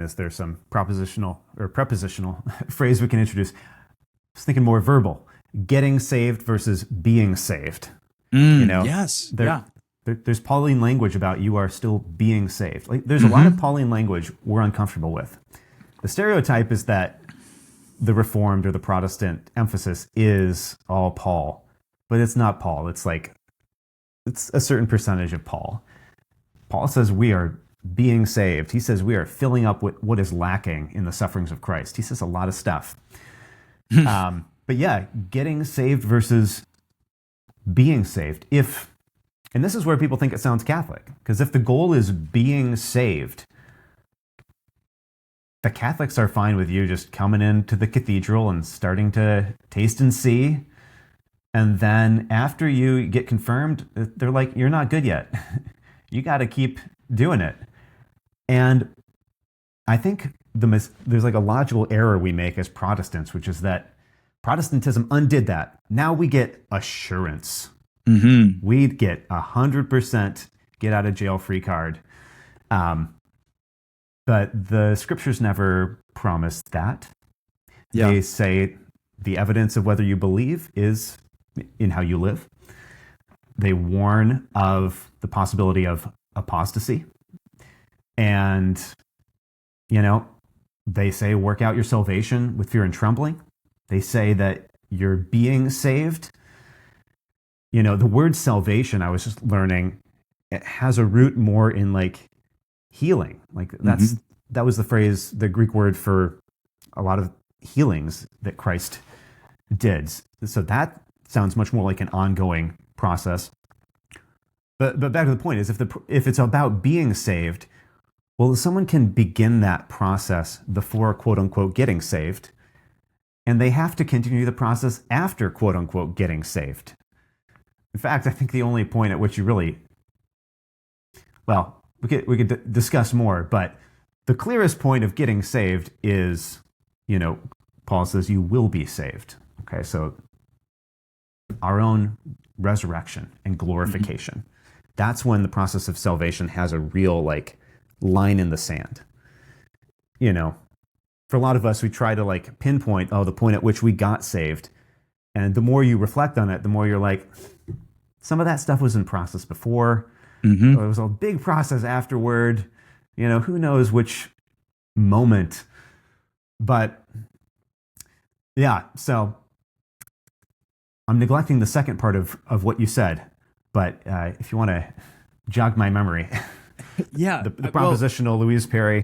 Is there some propositional or prepositional phrase we can introduce? I was thinking more verbal. Getting saved versus being saved. Yes. There's Pauline language about you are still being saved. Like there's a lot of Pauline language we're uncomfortable with. The stereotype is that the Reformed or the Protestant emphasis is all Paul, but it's not Paul. It's a certain percentage of Paul. Paul says we are being saved. He says we are filling up with what is lacking in the sufferings of Christ. He says a lot of stuff. But yeah, getting saved versus being saved. And this is where people think it sounds Catholic, because if the goal is being saved, the Catholics are fine with you just coming into the cathedral and starting to taste and see. And then after you get confirmed, they're like, you're not good yet. You got to keep doing it. And I think there's like a logical error we make as Protestants, which is that Protestantism undid that. Now we get assurance. We get 100% get out of jail free card. But the scriptures never promised that. Yeah. They say the evidence of whether you believe is in how you live. They warn of the possibility of apostasy. And, they say work out your salvation with fear and trembling. They say that you're being saved. The word salvation, I was just learning, it has a root more in like healing. Like that was the phrase, the Greek word for a lot of healings that Christ did. So that sounds much more like an ongoing process. But back to the point is if it's about being saved, well, someone can begin that process before quote unquote getting saved, and they have to continue the process after quote unquote getting saved. In fact, I think the only point at which you really, we could discuss more, but the clearest point of getting saved is, Paul says you will be saved. Okay, so our own resurrection and glorification. That's when the process of salvation has a real line in the sand. For a lot of us, we try to pinpoint, the point at which we got saved. And the more you reflect on it, the more you're like, some of that stuff was in process before. It was a big process afterward. Who knows which moment. But yeah, so I'm neglecting the second part of what you said. But if you want to jog my memory, yeah, the propositional Louise Perry,